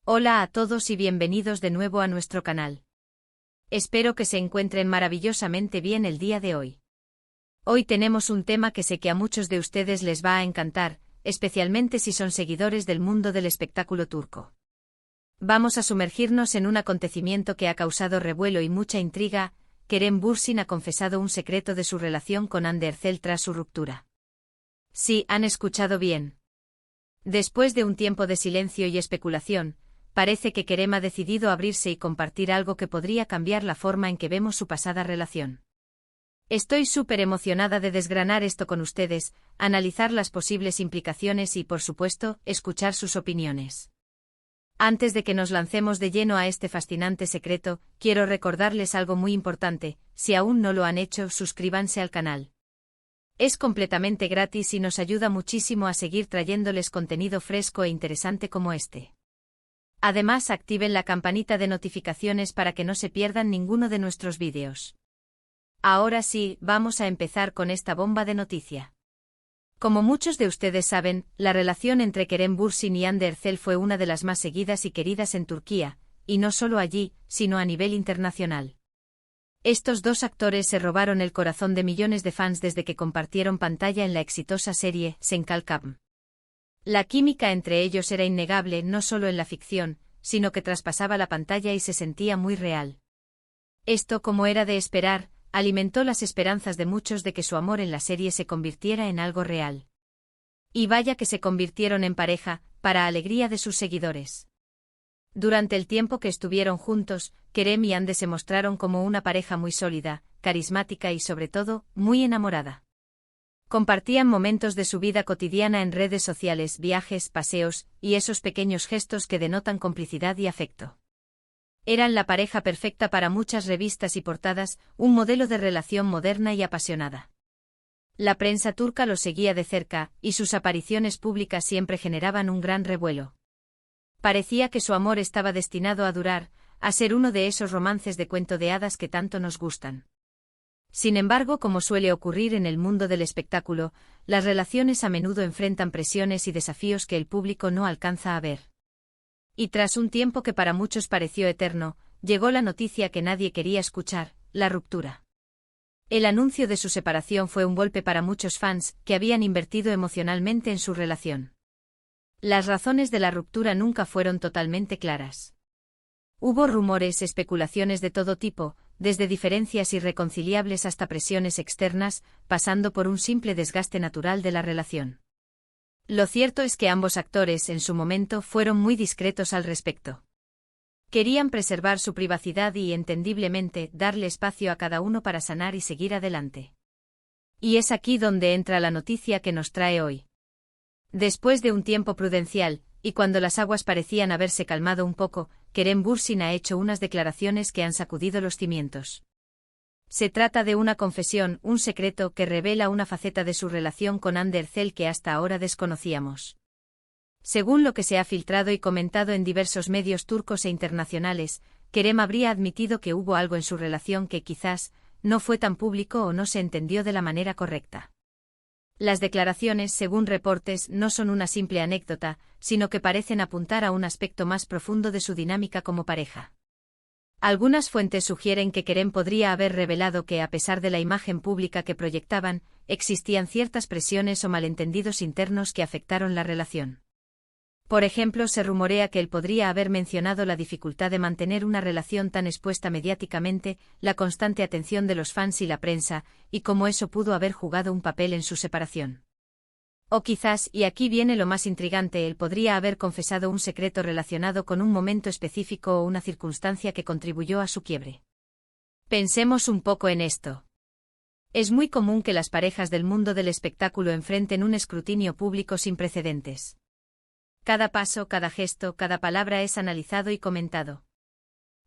Hola a todos y bienvenidos de nuevo a nuestro canal. Espero que se encuentren maravillosamente bien el día de hoy. Hoy tenemos un tema que sé que a muchos de ustedes les va a encantar, especialmente si son seguidores del mundo del espectáculo turco. Vamos a sumergirnos en un acontecimiento que ha causado revuelo y mucha intriga. Kerem Bürsin ha confesado un secreto de su relación con Hande Erçel tras su ruptura. Sí, han escuchado bien. Después de un tiempo de silencio y especulación, parece que Kerem ha decidido abrirse y compartir algo que podría cambiar la forma en que vemos su pasada relación. Estoy súper emocionada de desgranar esto con ustedes, analizar las posibles implicaciones y, por supuesto, escuchar sus opiniones. Antes de que nos lancemos de lleno a este fascinante secreto, quiero recordarles algo muy importante: si aún no lo han hecho, suscríbanse al canal. Es completamente gratis y nos ayuda muchísimo a seguir trayéndoles contenido fresco e interesante como este. Además, activen la campanita de notificaciones para que no se pierdan ninguno de nuestros vídeos. Ahora sí, vamos a empezar con esta bomba de noticia. Como muchos de ustedes saben, la relación entre Kerem Bürsin y Hande Erçel fue una de las más seguidas y queridas en Turquía, y no solo allí, sino a nivel internacional. Estos dos actores se robaron el corazón de millones de fans desde que compartieron pantalla en la exitosa serie Sen Kalkam. La química entre ellos era innegable no solo en la ficción, sino que traspasaba la pantalla y se sentía muy real. Esto, como era de esperar, alimentó las esperanzas de muchos de que su amor en la serie se convirtiera en algo real. Y vaya que se convirtieron en pareja, para alegría de sus seguidores. Durante el tiempo que estuvieron juntos, Kerem y Hande se mostraron como una pareja muy sólida, carismática y sobre todo, muy enamorada. Compartían momentos de su vida cotidiana en redes sociales, viajes, paseos, y esos pequeños gestos que denotan complicidad y afecto. Eran la pareja perfecta para muchas revistas y portadas, un modelo de relación moderna y apasionada. La prensa turca los seguía de cerca, y sus apariciones públicas siempre generaban un gran revuelo. Parecía que su amor estaba destinado a durar, a ser uno de esos romances de cuento de hadas que tanto nos gustan. Sin embargo, como suele ocurrir en el mundo del espectáculo, las relaciones a menudo enfrentan presiones y desafíos que el público no alcanza a ver. Y tras un tiempo que para muchos pareció eterno, llegó la noticia que nadie quería escuchar: la ruptura. El anuncio de su separación fue un golpe para muchos fans, que habían invertido emocionalmente en su relación. Las razones de la ruptura nunca fueron totalmente claras. Hubo rumores, especulaciones de todo tipo, desde diferencias irreconciliables hasta presiones externas, pasando por un simple desgaste natural de la relación. Lo cierto es que ambos actores, en su momento, fueron muy discretos al respecto. Querían preservar su privacidad y, entendiblemente, darle espacio a cada uno para sanar y seguir adelante. Y es aquí donde entra la noticia que nos trae hoy. Después de un tiempo prudencial, y cuando las aguas parecían haberse calmado un poco, Kerem Bürsin ha hecho unas declaraciones que han sacudido los cimientos. Se trata de una confesión, un secreto que revela una faceta de su relación con Hande Erçel que hasta ahora desconocíamos. Según lo que se ha filtrado y comentado en diversos medios turcos e internacionales, Kerem habría admitido que hubo algo en su relación que quizás no fue tan público o no se entendió de la manera correcta. Las declaraciones, según reportes, no son una simple anécdota, sino que parecen apuntar a un aspecto más profundo de su dinámica como pareja. Algunas fuentes sugieren que Kerem podría haber revelado que, a pesar de la imagen pública que proyectaban, existían ciertas presiones o malentendidos internos que afectaron la relación. Por ejemplo, se rumorea que él podría haber mencionado la dificultad de mantener una relación tan expuesta mediáticamente, la constante atención de los fans y la prensa, y cómo eso pudo haber jugado un papel en su separación. O quizás, y aquí viene lo más intrigante, él podría haber confesado un secreto relacionado con un momento específico o una circunstancia que contribuyó a su quiebre. Pensemos un poco en esto. Es muy común que las parejas del mundo del espectáculo enfrenten un escrutinio público sin precedentes. Cada paso, cada gesto, cada palabra es analizado y comentado.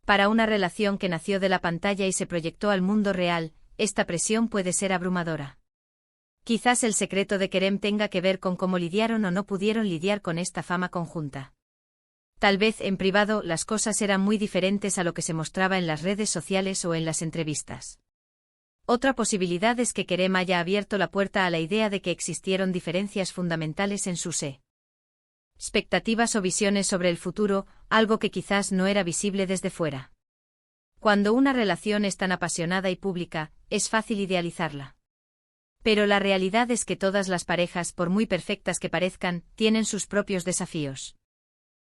Para una relación que nació de la pantalla y se proyectó al mundo real, esta presión puede ser abrumadora. Quizás el secreto de Kerem tenga que ver con cómo lidiaron o no pudieron lidiar con esta fama conjunta. Tal vez en privado las cosas eran muy diferentes a lo que se mostraba en las redes sociales o en las entrevistas. Otra posibilidad es que Kerem haya abierto la puerta a la idea de que existieron diferencias fundamentales en su expectativas o visiones sobre el futuro, algo que quizás no era visible desde fuera. Cuando una relación es tan apasionada y pública, es fácil idealizarla. Pero la realidad es que todas las parejas, por muy perfectas que parezcan, tienen sus propios desafíos.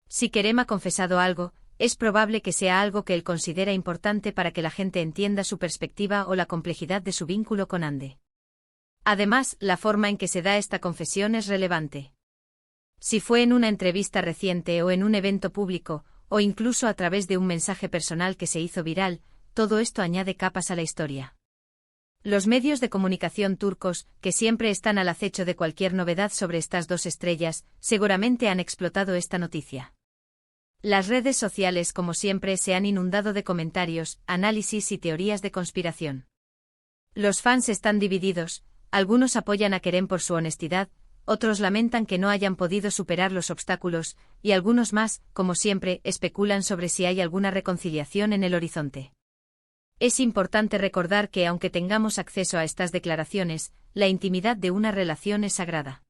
Si Kerem ha confesado algo, es probable que sea algo que él considera importante para que la gente entienda su perspectiva o la complejidad de su vínculo con Hande. Además, la forma en que se da esta confesión es relevante. Si fue en una entrevista reciente o en un evento público, o incluso a través de un mensaje personal que se hizo viral, todo esto añade capas a la historia. Los medios de comunicación turcos, que siempre están al acecho de cualquier novedad sobre estas dos estrellas, seguramente han explotado esta noticia. Las redes sociales, como siempre, se han inundado de comentarios, análisis y teorías de conspiración. Los fans están divididos, algunos apoyan a Kerem por su honestidad, otros lamentan que no hayan podido superar los obstáculos, y algunos más, como siempre, especulan sobre si hay alguna reconciliación en el horizonte. Es importante recordar que aunque tengamos acceso a estas declaraciones, la intimidad de una relación es sagrada.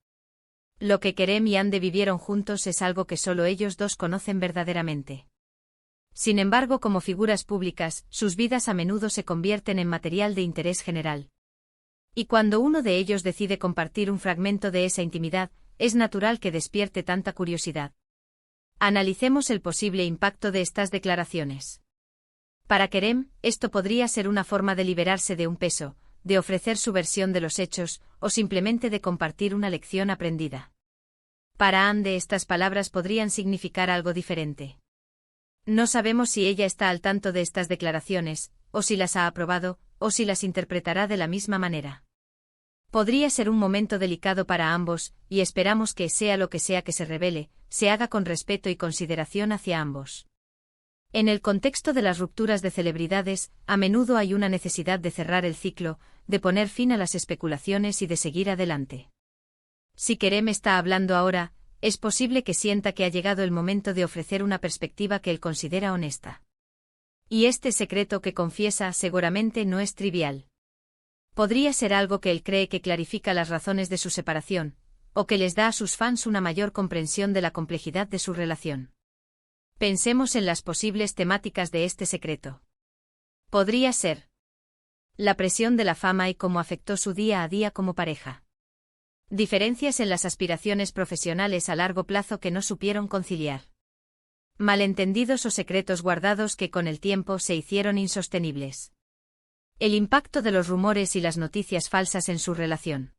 Lo que Kerem y Hande vivieron juntos es algo que solo ellos dos conocen verdaderamente. Sin embargo, como figuras públicas, sus vidas a menudo se convierten en material de interés general. Y cuando uno de ellos decide compartir un fragmento de esa intimidad, es natural que despierte tanta curiosidad. Analicemos el posible impacto de estas declaraciones. Para Kerem, esto podría ser una forma de liberarse de un peso, de ofrecer su versión de los hechos, o simplemente de compartir una lección aprendida. Para Hande estas palabras podrían significar algo diferente. No sabemos si ella está al tanto de estas declaraciones, o si las ha aprobado, o si las interpretará de la misma manera. Podría ser un momento delicado para ambos, y esperamos que, sea lo que sea que se revele, se haga con respeto y consideración hacia ambos. En el contexto de las rupturas de celebridades, a menudo hay una necesidad de cerrar el ciclo, de poner fin a las especulaciones y de seguir adelante. Si Kerem está hablando ahora, es posible que sienta que ha llegado el momento de ofrecer una perspectiva que él considera honesta. Y este secreto que confiesa seguramente no es trivial. Podría ser algo que él cree que clarifica las razones de su separación, o que les da a sus fans una mayor comprensión de la complejidad de su relación. Pensemos en las posibles temáticas de este secreto. Podría ser la presión de la fama y cómo afectó su día a día como pareja. Diferencias en las aspiraciones profesionales a largo plazo que no supieron conciliar. Malentendidos o secretos guardados que con el tiempo se hicieron insostenibles. El impacto de los rumores y las noticias falsas en su relación.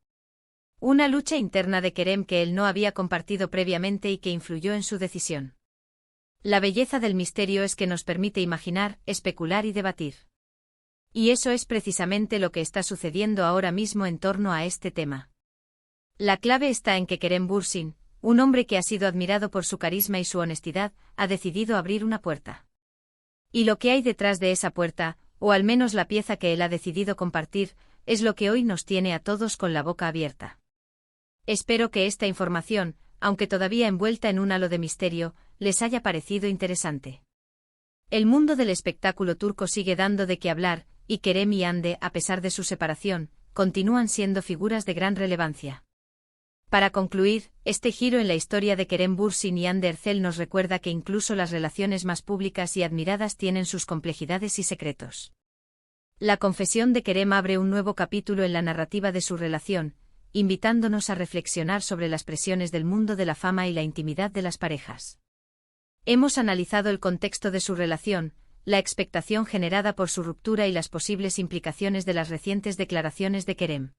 Una lucha interna de Kerem que él no había compartido previamente y que influyó en su decisión. La belleza del misterio es que nos permite imaginar, especular y debatir. Y eso es precisamente lo que está sucediendo ahora mismo en torno a este tema. La clave está en que Kerem Bürsin, un hombre que ha sido admirado por su carisma y su honestidad, ha decidido abrir una puerta. Y lo que hay detrás de esa puerta, o al menos la pieza que él ha decidido compartir, es lo que hoy nos tiene a todos con la boca abierta. Espero que esta información, aunque todavía envuelta en un halo de misterio, les haya parecido interesante. El mundo del espectáculo turco sigue dando de qué hablar, y Kerem y Hande, a pesar de su separación, continúan siendo figuras de gran relevancia. Para concluir, este giro en la historia de Kerem Bürsin y Hande Erçel nos recuerda que incluso las relaciones más públicas y admiradas tienen sus complejidades y secretos. La confesión de Kerem abre un nuevo capítulo en la narrativa de su relación, invitándonos a reflexionar sobre las presiones del mundo de la fama y la intimidad de las parejas. Hemos analizado el contexto de su relación, la expectación generada por su ruptura y las posibles implicaciones de las recientes declaraciones de Kerem.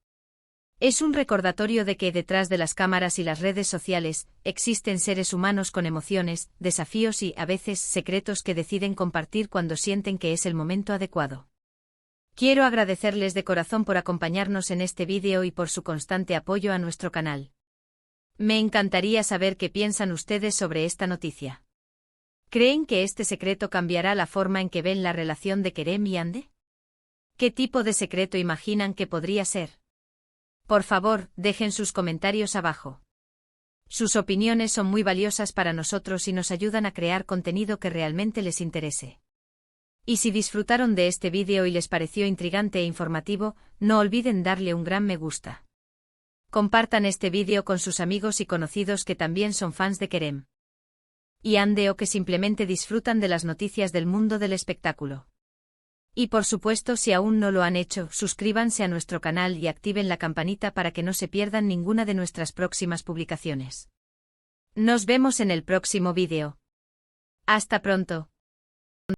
Es un recordatorio de que detrás de las cámaras y las redes sociales, existen seres humanos con emociones, desafíos y, a veces, secretos que deciden compartir cuando sienten que es el momento adecuado. Quiero agradecerles de corazón por acompañarnos en este vídeo y por su constante apoyo a nuestro canal. Me encantaría saber qué piensan ustedes sobre esta noticia. ¿Creen que este secreto cambiará la forma en que ven la relación de Kerem y Hande? ¿Qué tipo de secreto imaginan que podría ser? Por favor, dejen sus comentarios abajo. Sus opiniones son muy valiosas para nosotros y nos ayudan a crear contenido que realmente les interese. Y si disfrutaron de este vídeo y les pareció intrigante e informativo, no olviden darle un gran me gusta. Compartan este vídeo con sus amigos y conocidos que también son fans de Kerem y Ande o que simplemente disfrutan de las noticias del mundo del espectáculo. Y por supuesto, si aún no lo han hecho, suscríbanse a nuestro canal y activen la campanita para que no se pierdan ninguna de nuestras próximas publicaciones. Nos vemos en el próximo vídeo. Hasta pronto.